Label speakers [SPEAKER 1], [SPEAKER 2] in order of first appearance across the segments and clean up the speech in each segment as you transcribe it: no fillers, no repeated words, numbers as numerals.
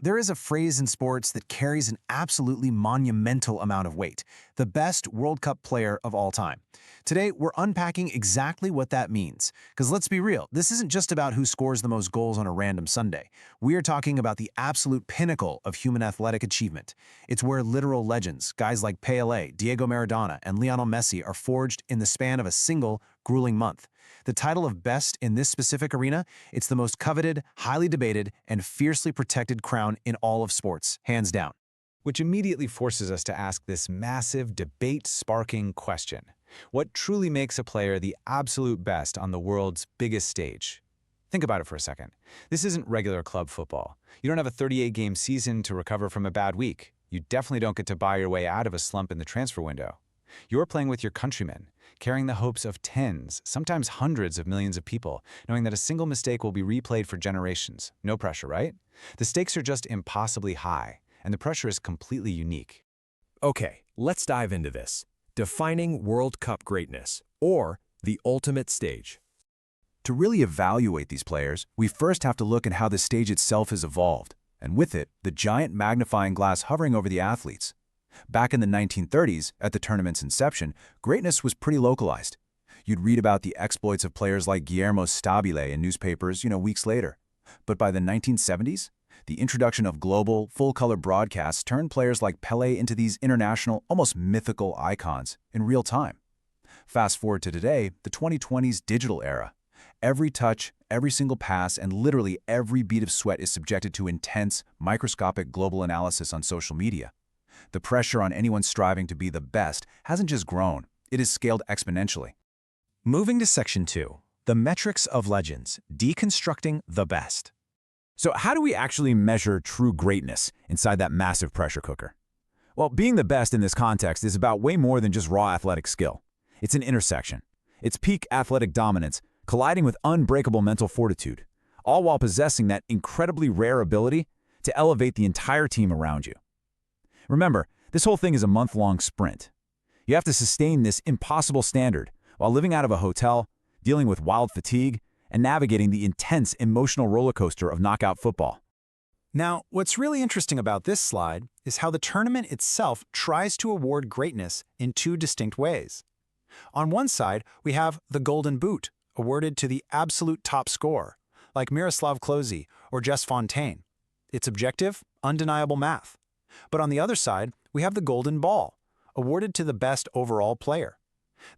[SPEAKER 1] There is a phrase in sports that carries an absolutely monumental amount of weight: the best World Cup player of all time. Today, we're unpacking exactly what that means. Because let's be real, this isn't just about who scores the most goals on a random Sunday. We are talking about the absolute pinnacle of human athletic achievement. It's where literal legends, guys like Pelé, Diego Maradona, and Lionel Messi are forged in the span of a single, grueling month. The title of best in this specific arena, it's the most coveted, highly debated, and fiercely protected crown in all of sports, hands down.
[SPEAKER 2] Which immediately forces us to ask this massive, debate-sparking question. What truly makes a player the absolute best on the world's biggest stage? Think about it for a second. This isn't regular club football. You don't have a 38-game season to recover from a bad week. You definitely don't get to buy your way out of a slump in the transfer window. You're playing with your countrymen, carrying the hopes of tens, sometimes hundreds of millions of people, knowing that a single mistake will be replayed for generations. No pressure, right? The stakes are just impossibly high, and the pressure is completely unique.
[SPEAKER 3] Okay, let's dive into this. Defining World Cup greatness, or the ultimate stage.
[SPEAKER 1] To really evaluate these players, we first have to look at how the stage itself has evolved, and with it, the giant magnifying glass hovering over the athletes. Back in the 1930s, at the tournament's inception, greatness was pretty localized. You'd read about the exploits of players like Guillermo Stabile in newspapers, weeks later. But by the 1970s, the introduction of global, full-color broadcasts turned players like Pelé into these international, almost mythical icons in real time. Fast forward to today, the 2020s digital era. Every touch, every single pass, and literally every bead of sweat is subjected to intense, microscopic global analysis on social media. The pressure on anyone striving to be the best hasn't just grown, it has scaled exponentially.
[SPEAKER 4] Moving to Section 2, the metrics of legends, deconstructing the best.
[SPEAKER 3] So how do we actually measure true greatness inside that massive pressure cooker? Well, being the best in this context is about way more than just raw athletic skill. It's an intersection. It's peak athletic dominance colliding with unbreakable mental fortitude, all while possessing that incredibly rare ability to elevate the entire team around you. Remember, this whole thing is a month-long sprint. You have to sustain this impossible standard while living out of a hotel, dealing with wild fatigue, and navigating the intense emotional roller coaster of knockout football.
[SPEAKER 4] Now, what's really interesting about this slide is how the tournament itself tries to award greatness in two distinct ways. On one side, we have the Golden Boot, awarded to the absolute top scorer, like Miroslav Klose or Jess Fontaine. It's objective, undeniable math. But on the other side, we have the Golden Ball, awarded to the best overall player.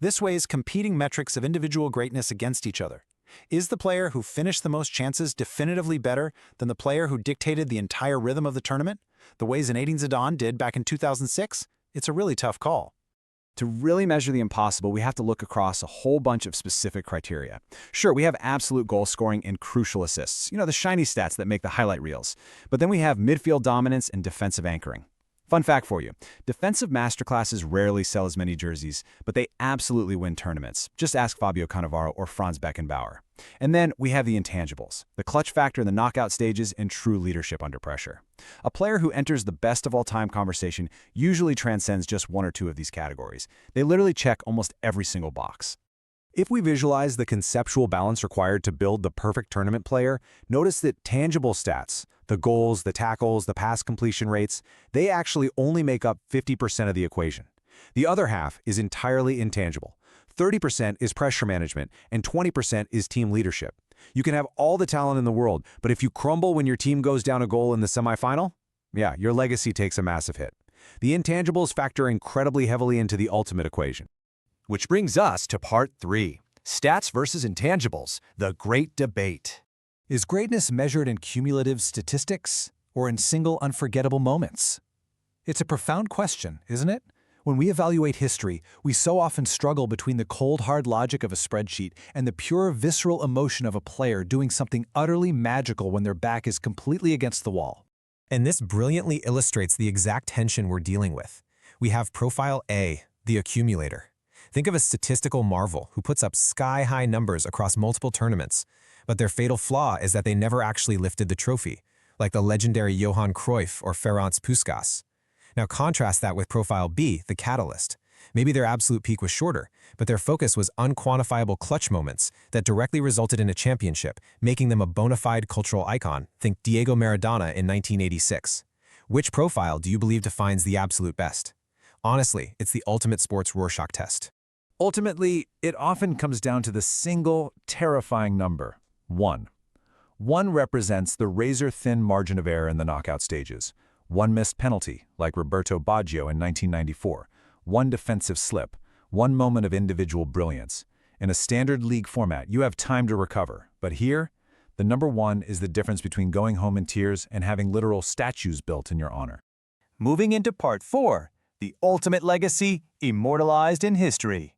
[SPEAKER 4] This weighs competing metrics of individual greatness against each other. Is the player who finished the most chances definitively better than the player who dictated the entire rhythm of the tournament, the way Zinedine Zidane did back in 2006? It's a really tough call.
[SPEAKER 2] To really measure the impossible, we have to look across a whole bunch of specific criteria. Sure, we have absolute goal scoring and crucial assists, the shiny stats that make the highlight reels. But then we have midfield dominance and defensive anchoring. Fun fact for you, defensive masterclasses rarely sell as many jerseys, but they absolutely win tournaments. Just ask Fabio Cannavaro or Franz Beckenbauer. And then we have the intangibles, the clutch factor in the knockout stages and true leadership under pressure. A player who enters the best of all time conversation usually transcends just one or two of these categories. They literally check almost every single box.
[SPEAKER 3] If we visualize the conceptual balance required to build the perfect tournament player, notice that tangible stats, the goals, the tackles, the pass completion rates, they actually only make up 50% of the equation. The other half is entirely intangible. 30% is pressure management, and 20% is team leadership. You can have all the talent in the world, but if you crumble when your team goes down a goal in the semifinal, yeah, your legacy takes a massive hit. The intangibles factor incredibly heavily into the ultimate equation.
[SPEAKER 4] Which brings us to Part 3, Stats versus Intangibles, the great debate. Is greatness measured in cumulative statistics or in single unforgettable moments? It's a profound question, isn't it? When we evaluate history, we so often struggle between the cold, hard logic of a spreadsheet and the pure, visceral emotion of a player doing something utterly magical when their back is completely against the wall. And this brilliantly illustrates the exact tension we're dealing with. We have Profile A, the accumulator. Think of a statistical marvel who puts up sky-high numbers across multiple tournaments, but their fatal flaw is that they never actually lifted the trophy, like the legendary Johan Cruyff or Ferenc Puskás. Now contrast that with Profile B, the catalyst. Maybe their absolute peak was shorter, but their focus was unquantifiable clutch moments that directly resulted in a championship, making them a bona fide cultural icon. Think Diego Maradona in 1986. Which profile do you believe defines the absolute best? Honestly, it's the ultimate sports Rorschach test.
[SPEAKER 1] Ultimately, it often comes down to the single, terrifying number, 1. 1 represents the razor-thin margin of error in the knockout stages. 1 missed penalty, like Roberto Baggio in 1994. 1 defensive slip. 1 moment of individual brilliance. In a standard league format, you have time to recover. But here, the number 1 is the difference between going home in tears and having literal statues built in your honor.
[SPEAKER 5] Moving into Part 4, the ultimate legacy immortalized in history.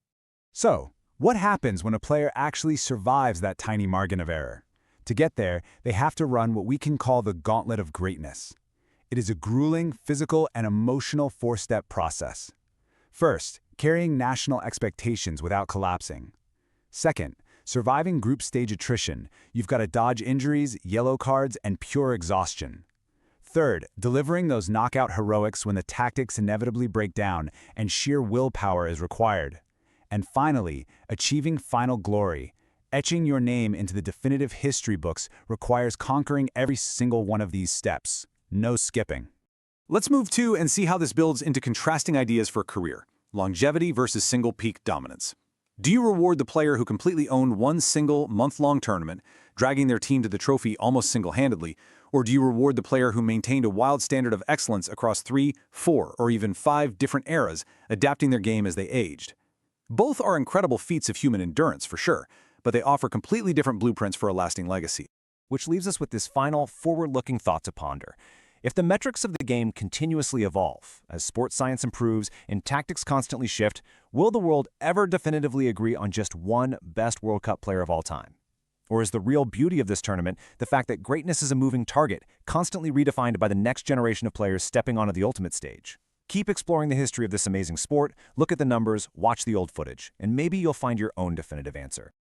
[SPEAKER 2] So, what happens when a player actually survives that tiny margin of error? To get there, they have to run what we can call the gauntlet of greatness. It is a grueling physical and emotional 4-step process. First, carrying national expectations without collapsing. Second, surviving group stage attrition. You've got to dodge injuries, yellow cards, and pure exhaustion. Third, delivering those knockout heroics when the tactics inevitably break down and sheer willpower is required. And finally, achieving final glory. Etching your name into the definitive history books requires conquering every single one of these steps. No skipping.
[SPEAKER 3] Let's move to and see how this builds into contrasting ideas for a career. Longevity versus single peak dominance. Do you reward the player who completely owned one single month-long tournament, dragging their team to the trophy almost single-handedly, or do you reward the player who maintained a wild standard of excellence across 3, 4, or even 5 different eras, adapting their game as they aged? Both are incredible feats of human endurance, for sure, but they offer completely different blueprints for a lasting legacy.
[SPEAKER 5] Which leaves us with this final, forward-looking thought to ponder. If the metrics of the game continuously evolve, as sports science improves and tactics constantly shift, will the world ever definitively agree on just one best World Cup player of all time? Or is the real beauty of this tournament the fact that greatness is a moving target, constantly redefined by the next generation of players stepping onto the ultimate stage? Keep exploring the history of this amazing sport, look at the numbers, watch the old footage, and maybe you'll find your own definitive answer.